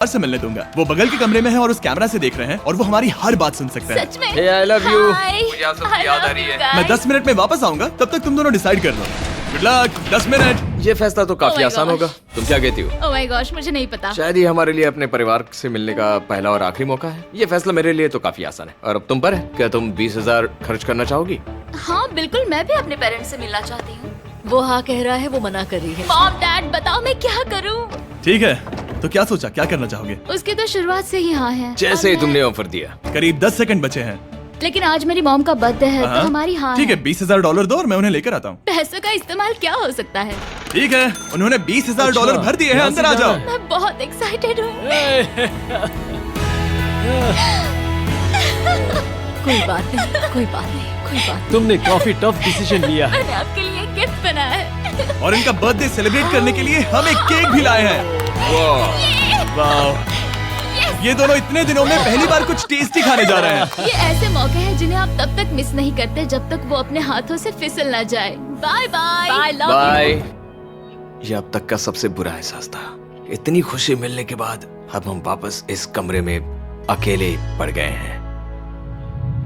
से मिलने दूंगा। वो बगल के कमरे में है और उस कैमरा से देख रहे हैं और वो हमारी हर बात सुन सकते हैं। सच में? Hey, I love you. Hi. मुझे आप सबकी याद आ रही है। मैं 10 मिनट में वापस आऊंगा, तब तक तुम दोनों डिसाइड कर लो। Good luck. 10 मिनट। ये फैसला तो काफी my आसान gosh. होगा। तुम क्या कहती हो? ओह माय गॉश, मुझे नहीं पता। शायद ये हमारे लिए अपने परिवार से मिलने का पहला और आखिरी मौका है। ये फैसला मेरे लिए तो काफी आसान है। और अब तुम पर है। क्या तुम 20,000 खर्च करना चाहोगी? हाँ बिल्कुल, मैं भी अपने पेरेंट्स से मिलना चाहती हूँ। वो हाँ कह रहा है, वो मना कर रही है। मॉम डैड बताओ मैं क्या करूँ? ठीक है, तो क्या सोचा, क्या करना चाहोगे? उसकी तो शुरुआत से ही हाँ है। जैसे और ही मैं- तुमने ऑफर दिया। करीब 10 सेकंड बचे हैं। लेकिन आज मेरी मॉम का बर्थडे है तो हाँ? हमारी हाँ ठीक है, $20,000 दो और मैं उन्हें लेकर आता हूँ। पैसों का इस्तेमाल क्या हो सकता है? ठीक है, उन्होंने $20,000 अच्छा, भर दिए हैं। यहाँ अंदर से आ जाओ। जाना मैं बहुत एक्साइटेड हूँ। कोई बात नहीं, कोई बात नहीं, कोई बात नहीं। तुमने काफी टफ डिसीजन लिया है। मैंने आपके लिए गिफ्ट बनाया है। और इनका बर्थडे सेलिब्रेट करने के लिए हम एक केक भी लाए हैं। वाह, ये दोनों इतने दिनों में पहली बार कुछ टेस्टी खाने जा रहे हैं। ये ऐसे मौके हैं जिन्हें आप तब तक मिस नहीं करते जब तक वो अपने हाथों से फिसल ना जाए। Bye bye. Bye love bye. ये अब तक का सबसे बुरा एहसास था। इतनी खुशी मिलने के बाद अब हम वापस इस कमरे में अकेले पड़ गए हैं।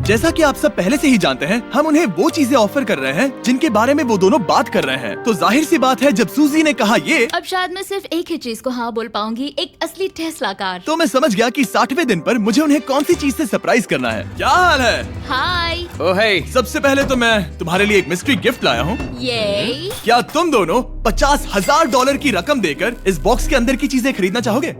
जैसा कि आप सब पहले से ही जानते हैं, हम उन्हें वो चीजें ऑफर कर रहे हैं जिनके बारे में वो दोनों बात कर रहे हैं। तो जाहिर सी बात है, जब सूजी ने कहा ये, अब शायद मैं सिर्फ एक ही चीज को हाँ बोल पाऊंगी, एक असली टेस्ला कार। तो मैं समझ गया कि 60वें दिन पर मुझे उन्हें कौन सी चीज से सरप्राइज करना है। क्या हाल है? हाय। ओह हे, सबसे पहले तो मैं तुम्हारे लिए एक मिस्ट्री गिफ्ट लाया हूँ। ये क्या तुम दोनों $50,000 की रकम देकर इस बॉक्स के अंदर की चीजें खरीदना चाहोगे?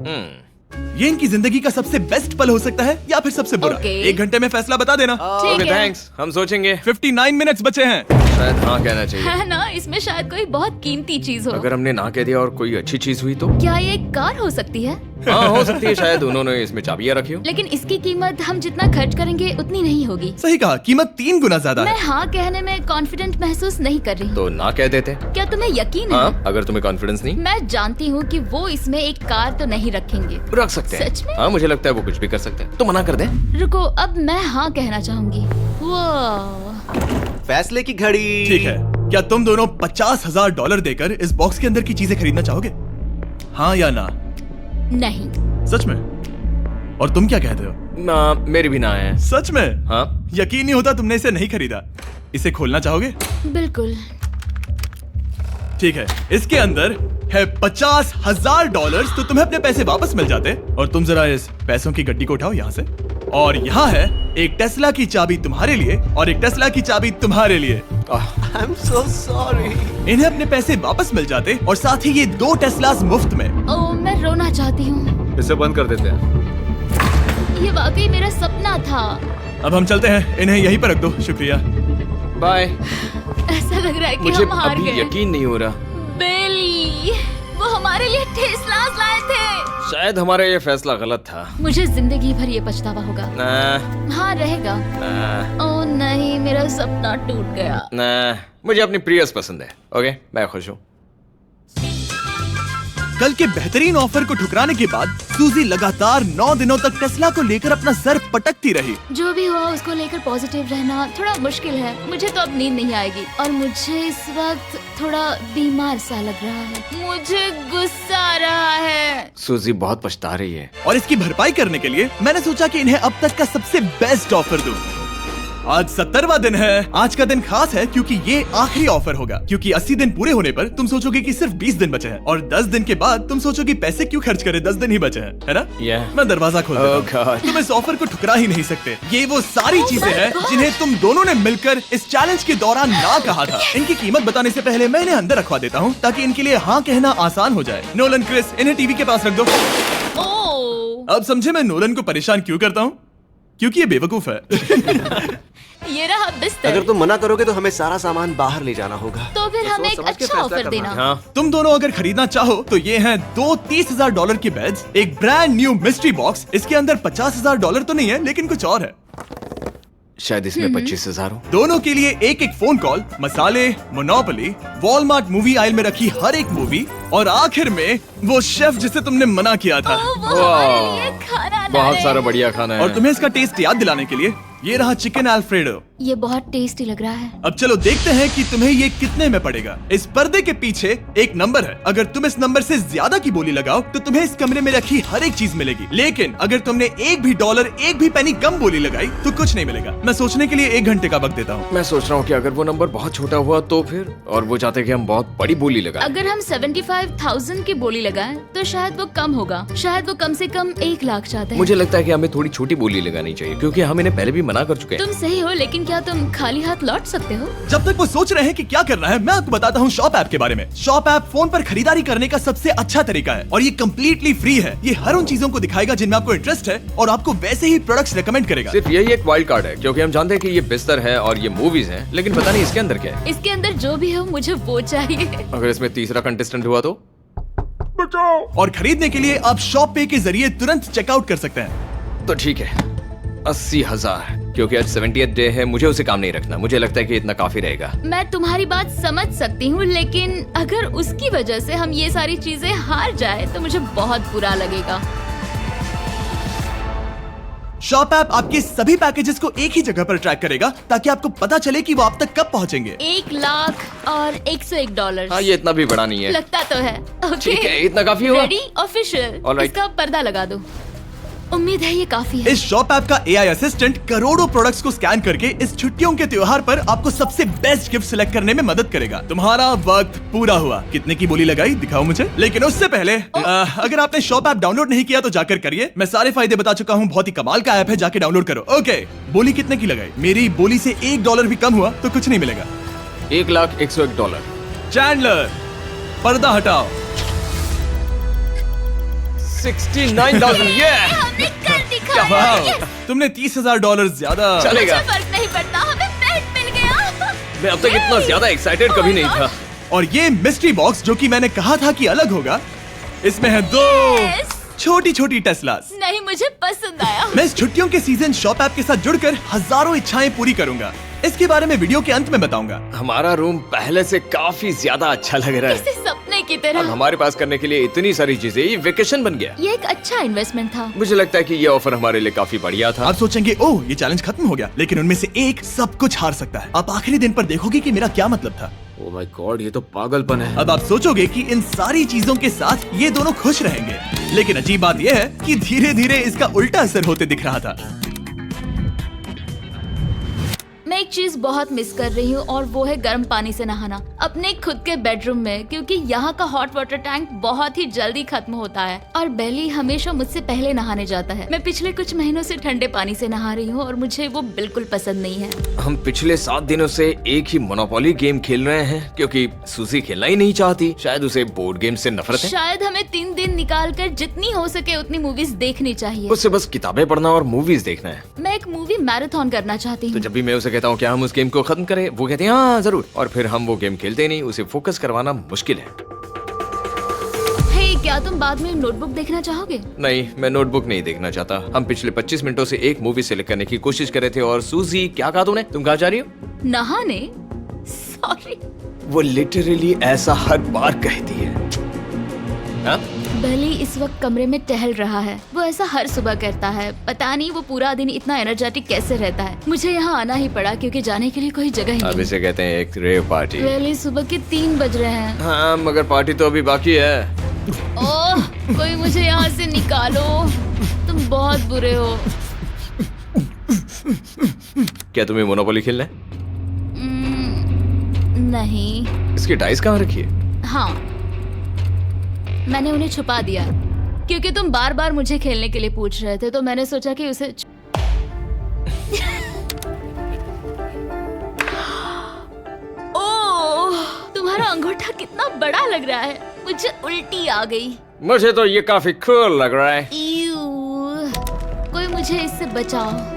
ये इनकी जिंदगी का सबसे बेस्ट पल हो सकता है या फिर सबसे बुरा। Okay. 1 घंटे में फैसला बता देना। ठीक ओके है। थैंक्स, हम सोचेंगे। 59 मिनट्स बचे हैं। शायद हाँ कहना चाहिए। है ना, इसमें शायद कोई बहुत कीमती चीज हो। अगर हमने ना कह दिया और कोई अच्छी चीज हुई तो? क्या ये एक कार हो सकती है? हाँ हो सकती है, शायद उन्होंने इसमें चाबियां रखी हो। लेकिन इसकी कीमत हम जितना खर्च करेंगे उतनी नहीं होगी। सही कहा, कीमत 3 गुना ज्यादा मैं है। हाँ कहने में कॉन्फिडेंट महसूस नहीं कर रही। तो ना कह देते। क्या तुम्हें यकीन है? हाँ, अगर तुम्हें कॉन्फिडेंस नहीं, मैं जानती हूँ कि वो इसमें एक कार तो नहीं रखेंगे। रख सकते हैं। सच में? हाँ मुझे लगता है वो कुछ भी कर सकते हैं। तो मना कर दे। रुको, अब मैं हाँ कहना चाहूंगी। वो फैसले की घड़ी। ठीक है, क्या तुम दोनों $50,000 देकर इस बॉक्स के अंदर की चीजें खरीदना चाहोगे? हाँ या ना? नहीं। सच में? और तुम क्या कहते हो? ना, मेरी भी ना है। सच में? हाँ यकीन नहीं होता तुमने इसे नहीं खरीदा। इसे खोलना चाहोगे? बिल्कुल। ठीक है, इसके अंदर है $50,000, तो तुम्हें अपने पैसे वापस मिल जाते। और तुम जरा इस पैसों की गड्डी को उठाओ यहाँ से। और यहाँ है एक टेस्ला की चाबी तुम्हारे लिए और एक टेस्ला की चाबी तुम्हारे लिए। I am so sorry. इन्हें अपने पैसे वापस मिल जाते और साथ ही ये 2 टेस्लास मुफ्त में। ओ, मैं रोना चाहती हूँ। इसे बंद कर देते हैं। ये वाकई मेरा सपना था। अब हम चलते हैं, इन्हें यहीं पर रख दो। शुक्रिया। बाय। ऐसा लग रहा है कि मुझे हम हार अभी गए। यकीन नहीं हो रहा। बेली, वो हमारे लिए टेस्लास लाए थे। शायद हमारा ये फैसला गलत था। मुझे जिंदगी भर ये पछतावा होगा। ना, हाँ रहेगा। ना, ओ नहीं, मेरा सपना टूट गया। ना, मुझे अपनी प्रियस पसंद है। ओके, मैं खुश हूँ। कल के बेहतरीन ऑफर को ठुकराने के बाद सूजी लगातार 9 दिनों तक टेस्ला को लेकर अपना सर पटकती रही। जो भी हुआ उसको लेकर पॉजिटिव रहना थोड़ा मुश्किल है। मुझे तो अब नींद नहीं आएगी और मुझे इस वक्त थोड़ा बीमार सा लग रहा है। मुझे गुस्सा आ रहा है। सूजी बहुत पछता रही है। और इसकी भरपाई करने के लिए मैंने सोचा कि इन्हें अब तक का सबसे बेस्ट ऑफर दूं। आज 70वां दिन है। आज का दिन खास है क्योंकि ये आखिरी ऑफर होगा। क्योंकि 80 दिन पूरे होने पर तुम सोचोगे कि सिर्फ 20 दिन बचे हैं और 10 दिन के बाद तुम सोचोगे पैसे क्यों खर्च करें, 10 दिन ही बचे हैं, है ना? Yeah. मैं दरवाजा खोल देता हूं। Oh God. तुम इस ऑफर को ठुकरा ही नहीं सकते। ये वो सारी Oh चीजें my हैं God. जिन्हें तुम दोनों ने मिलकर इस चैलेंज के दौरान ना कहा था। इनकी कीमत बताने से पहले मैं इन्हें अंदर रखवा देता हूँ ताकि इनके लिए हाँ कहना आसान हो जाए। नोलन, क्रिस, इन्हें टीवी के पास रख दो। ओ, अब समझे मैं नोलन को परेशान क्यों करता हूँ? क्योंकि ये बेवकूफ है। ये रहा बिस्तर। अगर तुम मना करोगे तो हमें सारा सामान बाहर ले जाना होगा। तो फिर हमें एक समझ के अच्छा फैसला ऑफर करना। देना। हाँ, तुम दोनों अगर खरीदना चाहो तो ये हैं 2 $30,000 के बेड्स, एक ब्रांड न्यू मिस्ट्री बॉक्स। इसके अंदर $50,000 तो नहीं है लेकिन कुछ और है। शायद इसमें 25,000 हो। दोनों के लिए एक एक फोन कॉल, मसाले, मोनोपोली, वॉलमार्ट मूवी आयल में रखी हर एक मूवी और आखिर में वो शेफ जिसे तुमने मना किया था। ओ, वो हमारे लिए खाना बहुत लाए। सारा बढ़िया खाना है। और तुम्हें इसका टेस्ट याद दिलाने के लिए ये रहा चिकन अल्फ्रेडो। ये बहुत टेस्टी लग रहा है। अब चलो देखते हैं कि तुम्हें ये कितने में पड़ेगा। इस पर्दे के पीछे एक नंबर है। अगर तुम इस नंबर से ज्यादा की बोली लगाओ तो तुम्हें इस कमरे में रखी हर एक चीज मिलेगी। लेकिन अगर तुमने एक भी डॉलर, एक भी पेनी कम बोली लगाई तो कुछ नहीं मिलेगा। मैं सोचने के लिए 1 घंटे का वक्त देता हूँ। मैं सोच रहा हूँ कि अगर वो नंबर बहुत छोटा हुआ तो फिर, और वो चाहते कि हम बहुत बड़ी बोली लगाएं। अगर हम 75,000 की बोली लगाएं तो शायद वो कम होगा। शायद वो कम से कम 1 लाख चाहते हैं। मुझे लगता है कि हमें थोड़ी छोटी बोली लगानी चाहिए क्योंकि हम इन्हें पहले भी मना कर चुके हैं। तुम सही हो, लेकिन क्या तुम खाली हाथ लौट सकते हो? जब तक वो सोच रहे हैं कि क्या करना है, मैं आपको बताता हूँ शॉप ऐप के बारे में। शॉप ऐप फोन पर खरीदारी करने का सबसे अच्छा तरीका है और ये कम्प्लीटली फ्री है। ये हर उन चीजों को दिखाएगा जिनमें आपको इंटरेस्ट है और आपको वैसे ही प्रोडक्ट्स रेकमेंड करेगा। सिर्फ यही एक वाइल्ड कार्ड है क्योंकि हम जानते हैं कि ये बिस्तर है और ये मूवीज हैं, लेकिन पता नहीं इसके अंदर क्या है। इसके अंदर जो भी हो मुझे वो चाहिए। अगर इसमें तीसरा कंटेस्टेंट हुआ तो? और खरीदने के लिए आप शॉप पे के जरिए तुरंत चेकआउट कर सकते हैं। तो ठीक है, 80,000, क्योंकि आज 70th डे है, मुझे उसे काम नहीं रखना। मुझे लगता है कि इतना काफी रहेगा। मैं तुम्हारी बात समझ सकती हूँ, लेकिन अगर उसकी वजह से हम ये सारी चीजें हार जाए तो मुझे बहुत बुरा लगेगा। शॉप ऐप आपके सभी पैकेजेस को एक ही जगह पर ट्रैक करेगा ताकि आपको पता चले कि वो आप तक कब पहुंचेंगे। 1 लाख और 101 डॉलर। हाँ, ये इतना भी बड़ा नहीं है। लगता तो है। ओके, ठीक है, इतना काफी होगा। Ready, official. Alright. इसका पर्दा लगा दो। उम्मीद है ये काफी है। इस शॉप ऐप का AI असिस्टेंट करोड़ों प्रोडक्ट्स को स्कैन करके इस छुट्टियों के त्योहार पर आपको सबसे बेस्ट गिफ्ट सिलेक्ट करने में मदद करेगा। तुम्हारा वक्त पूरा हुआ। कितने की बोली लगाई दिखाओ मुझे। लेकिन उससे पहले अगर आपने शॉप ऐप डाउनलोड नहीं किया तो जाकर करिए। मैं सारे फायदे बता चुका हूँ। बहुत ही कमाल का ऐप है, जाके डाउनलोड करो। ओके, बोली कितने की लगाई? मेरी बोली से $1 भी कम हुआ तो कुछ नहीं मिलेगा। $1,01,000। चैंडलर, पर्दा हटाओ। 69,000। ये हमने कर दिखाया। वाह, Yes! तुमने $30,000 ज्यादा। चलेगा। मुझे फर्क नहीं पड़ता, हमें पेट मिल गया। मैं अब तक इतना ज्यादा एक्साइटेड कभी नहीं था। और ये मिस्ट्री बॉक्स जो कि मैंने कहा था कि अलग होगा, इसमें है 2 Yes! छोटी छोटी टेस्लास। नहीं, मुझे पसंद आया। मैं इस छुट्टियों के सीजन शॉप ऐप के साथ जुड़कर हजारों इच्छाएं पूरी करूंगा। इसके बारे में वीडियो के अंत में बताऊंगा। हमारा रूम पहले से काफी ज्यादा अच्छा लग रहा है। किसी सपने की अब तरह। हमारे पास करने के लिए इतनी सारी चीजें, ये वेकेशन बन गया। ये एक अच्छा इन्वेस्टमेंट था। मुझे लगता है कि ये ऑफर हमारे लिए काफी बढ़िया था। आप सोचेंगे ओह ये चैलेंज खत्म हो गया, लेकिन उनमें से एक सब कुछ हार सकता है। आप आखिरी दिन पर देखोगे कि मेरा क्या मतलब था। ओह माय गॉड, ये तो पागलपन है। अब आप सोचोगे कि इन सारी चीजों के साथ ये दोनों खुश रहेंगे, लेकिन अजीब बात यह है कि धीरे धीरे इसका उल्टा असर होते दिख रहा था। मैं एक चीज बहुत मिस कर रही हूँ और वो है गर्म पानी से नहाना अपने खुद के बेडरूम में, क्योंकि यहाँ का हॉट वाटर टैंक बहुत ही जल्दी खत्म होता है और बेली हमेशा मुझसे पहले नहाने जाता है। मैं पिछले कुछ महीनों से ठंडे पानी से नहा रही हूँ और मुझे वो बिल्कुल पसंद नहीं है। हम पिछले 7 दिनों से एक ही मोनोपोली गेम खेल रहे हैं क्योंकि सूजी खेलना ही नहीं चाहती। शायद उसे बोर्ड गेम से नफरत है। शायद हमें 3 दिन निकाल कर जितनी हो सके उतनी मूवीज देखनी चाहिए। उससे बस किताबें पढ़ना और मूवीज देखना है। मैं एक मूवी मैराथन करना चाहती तो हूँ। जब भी मैं उसे कहता हूँ क्या हम उस गेम को खत्म करें, वो कहते हैं हाँ जरूर, और फिर हम वो गेम खेलते नहीं। उसे फोकस करवाना मुश्किल है। हे, क्या तुम बाद में नोटबुक देखना चाहोगे? नहीं, मैं नोटबुक नहीं देखना चाहता। हम पिछले 25 मिनटों से एक मूवी सेलेक्ट करने की कोशिश कर रहे थे। और सूजी, क्या कहा तूने? तुम कहाँ जा रही हो? नहाने? सॉरी। वो लिटरली ऐसा हर बार कहती है। हाँ? बेली इस वक्त कमरे में टहल रहा है। वो ऐसा हर सुबह करता है। पता नहीं वो पूरा दिन इतना एनर्जेटिक कैसे रहता है। मुझे यहाँ आना ही पड़ा क्योंकि जाने के लिए कोई जगह ही अब नहीं। इसे कहते हैं एक रेव पार्टी। बेली, सुबह के 3 बज रहे हैं। हाँ, मगर पार्टी तो अभी बाकी है। ओह, कोई मुझे यहाँ से निकालो। तुम बहुत बुरे हो। क्या तुम्हें मोनोपोली खेलना है? नहीं। इसकी डाइस कहाँ रखी है? हाँ, मैंने उन्हें छुपा दिया क्योंकि तुम बार बार मुझे खेलने के लिए पूछ रहे थे, तो मैंने सोचा कि उसे ओह, तुम्हारा अंगूठा कितना बड़ा लग रहा है। मुझे उल्टी आ गई। मुझे तो ये काफी कूल लग रहा है। ईऊ, कोई मुझे इससे बचाओ।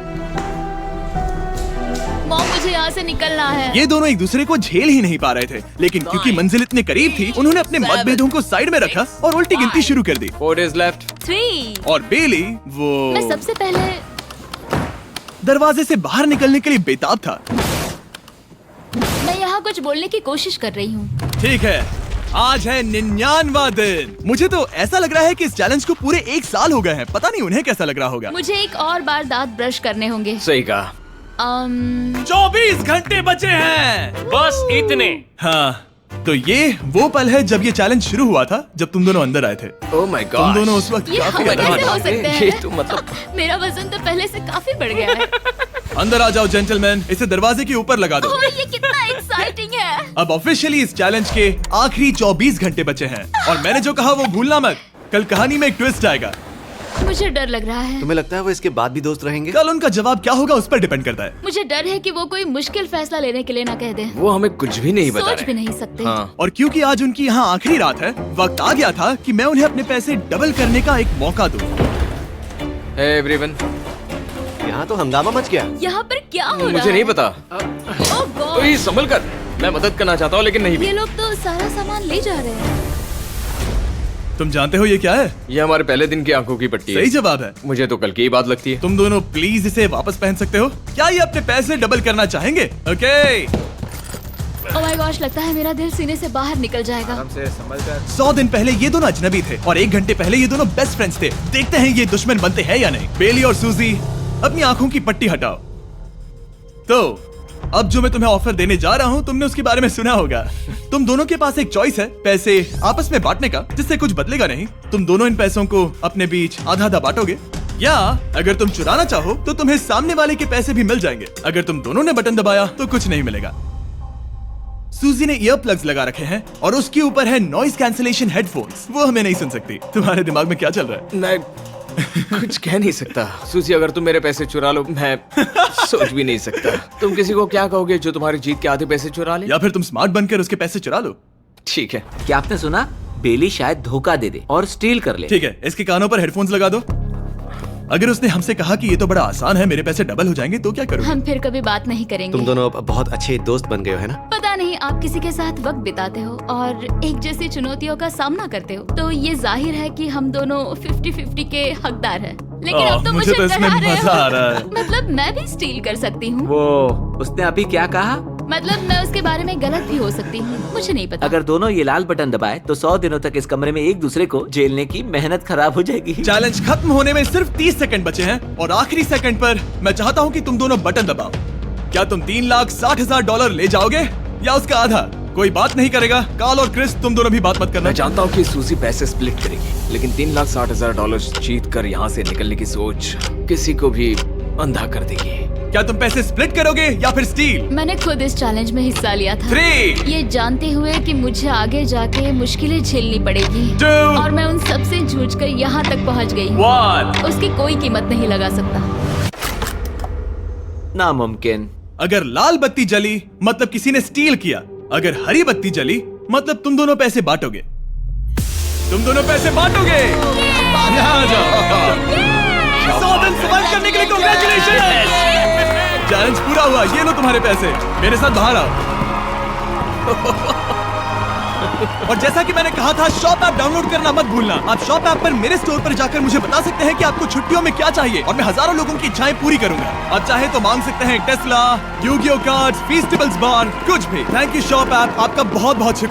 मॉम, मुझे यहाँ से निकलना है। ये दोनों एक दूसरे को झेल ही नहीं पा रहे थे, लेकिन क्योंकि मंजिल इतने करीब थी, उन्होंने अपने मतभेदों को साइड में रखा और उल्टी गिनती शुरू कर दी। 4 days left। 3। और बेली वो मैं सबसे पहले दरवाजे से बाहर निकलने के लिए बेताब था। मैं यहाँ कुछ बोलने की कोशिश कर रही हूँ। ठीक है, आज है 99वां दिन। मुझे तो ऐसा लग रहा है कि इस चैलेंज को पूरे 1 साल हो गए हैं। पता नहीं उन्हें कैसा लग रहा होगा। मुझे एक और बार दांत ब्रश करने होंगे। सही कहा। 24 घंटे बचे हैं। बस इतने। हाँ, तो ये वो पल है जब ये चैलेंज शुरू हुआ था, जब तुम दोनों अंदर आए थे। ओह माय तुम गॉड। दोनों उस वक्त ये काफी हम अलग कैसे थे। हो सकते हैं? ये तो मतलब मेरा वजन तो पहले से काफी बढ़ गया है। अंदर आ जाओ जेंटलमैन, इसे दरवाजे के ऊपर लगा दो। ओह, ये कितना एक्साइटिंग है। अब ऑफिशियली इस चैलेंज के आखिरी 24 घंटे बचे हैं, और मैंने जो कहा वो भूलना मत। कल कहानी में एक ट्विस्ट आएगा। मुझे डर लग रहा है। तुम्हें लगता है वो इसके बाद भी दोस्त रहेंगे? कल उनका जवाब क्या होगा उस पर डिपेंड करता है। मुझे डर है कि वो कोई मुश्किल फैसला लेने के लिए ना कह दे। वो हमें कुछ भी नहीं बता सोच भी रहे। नहीं सकते। हाँ। और क्योंकि आज उनकी यहाँ आखिरी रात है, वक्त आ गया था कि मैं उन्हें अपने पैसे डबल करने का एक मौका दूं। हे एवरीवन, यहाँ तो हंगामा मच गया। यहाँ पर क्या हो रहा है? मुझे नहीं पता। ओह गॉड, तो ये संभल कर, मैं मदद करना चाहता हूँ लेकिन नहीं भी। ये लोग तो सारा सामान ले जा रहे हैं। तुम जानते हो ये क्या है? ये हमारे पहले दिन की आंखों की पट्टी है। सही जवाब है। मुझे तो कल की ही बात लगती है। तुम दोनों प्लीज इसे वापस पहन सकते हो? क्या ये अपने पैसे डबल करना चाहेंगे? ओके। ओह माय गॉश, लगता है मेरा दिल सीने से बाहर निकल जाएगा। 100 दिन पहले ये दोनों अजनबी थे और 1 घंटे पहले ये दोनों बेस्ट फ्रेंड्स थे। देखते हैं ये दुश्मन बनते हैं या नहीं। बेली और सूजी, अपनी आंखों की पट्टी हटाओ। तो अब जो मैं तुम्हें ऑफर देने जा रहा हूँ, तुमने उसके बारे में सुना होगा। तुम दोनों के पास एक चॉइस है, पैसे आपस में बांटने का, जिससे कुछ बदलेगा नहीं। तुम दोनों इन पैसों को अपने बीच आधा आधा बांटोगे, या अगर तुम चुराना चाहो तो तुम्हें सामने वाले के पैसे भी मिल जाएंगे। अगर तुम दोनों ने बटन दबाया तो कुछ नहीं मिलेगा। सूजी ने ईयर प्लग्स लगा रखे हैं और उसके ऊपर है नॉइस कैंसिलेशन हेडफोन्स। वो हमें नहीं सुन सकती। तुम्हारे दिमाग में क्या चल रहा है? मैं कुछ कह नहीं सकता। सूजी, अगर तुम मेरे पैसे चुरा लो, मैं सोच भी नहीं सकता। तुम किसी को क्या कहोगे जो तुम्हारी जीत के आधे पैसे चुरा ले? या फिर तुम स्मार्ट बनकर उसके पैसे चुरा लो। ठीक है। क्या आपने सुना? बेली शायद धोखा दे दे और स्टील कर ले। ठीक है, इसके कानों पर हेडफोन्स लगा दो। अगर उसने हमसे कहा कि ये तो बड़ा आसान है, मेरे पैसे डबल हो जाएंगे, तो क्या करोगे? हम फिर कभी बात नहीं करेंगे। तुम दोनों अब बहुत अच्छे दोस्त बन गए हो, है ना? पता नहीं, आप किसी के साथ वक्त बिताते हो और एक जैसी चुनौतियों का सामना करते हो, तो ये जाहिर है कि हम दोनों 50-50 के हकदार हैं। लेकिन अब तो मुझे तो इसमें डरा रहे मजा आ हो। रहा है। मतलब मैं भी स्टील कर सकती हूँ। वो उसने अभी क्या कहा? मतलब मैं उसके बारे में गलत भी हो सकती हूँ, मुझे नहीं पता। अगर दोनों ये लाल बटन दबाए तो 100 दिनों तक इस कमरे में एक दूसरे को झेलने की मेहनत खराब हो जाएगी। चैलेंज खत्म होने में सिर्फ 30 सेकंड बचे हैं और आखिरी सेकंड पर मैं चाहता हूँ कि तुम दोनों बटन दबाओ। क्या तुम $3,60,000 ले जाओगे या उसका आधा? कोई बात नहीं करेगा। कार्ल और क्रिस, तुम दोनों भी बात मत करना। मैं जानता हूँ कि सूजी पैसे स्प्लिट करेगी, लेकिन $3,60,000 जीत कर यहाँ से निकलने की सोच किसी को भी अंधा कर देगी। क्या तुम पैसे स्प्लिट करोगे या फिर स्टील? मैंने खुद इस चैलेंज में हिस्सा लिया था, 3, ये जानते हुए कि मुझे आगे जाके मुश्किलें झेलनी पड़ेगी 2, और मैं उन सब से जूझकर यहाँ तक पहुँच गई हूँ। 1। उसकी कोई कीमत नहीं लगा सकता। नामुमकिन। अगर लाल बत्ती जली मतलब किसी ने स्टील किया, अगर हरी बत्ती जली मतलब तुम दोनों पैसे बांटोगे। तुम दोनों पैसे बांटोगे। यहाँ आ जाओ। 100 दिन सर्वाइव करने के लिए कांग्रेचुलेशन। चैलेंज पूरा हुआ। ये लो तुम्हारे पैसे, मेरे साथ बाहर आओ। और जैसा कि मैंने कहा था, शॉप ऐप डाउनलोड करना मत भूलना। आप शॉप ऐप पर मेरे स्टोर पर जाकर मुझे बता सकते हैं कि आपको छुट्टियों में क्या चाहिए और मैं हजारों लोगों की इच्छाएं पूरी करूंगा। आप चाहे तो मांग सकते हैं टेस्ला, यूगियो कार्ड्स, फीस्टिवल्स बार, कुछ भी। थैंक यू शॉप ऐप, आपका बहुत बहुत शुक्रिया।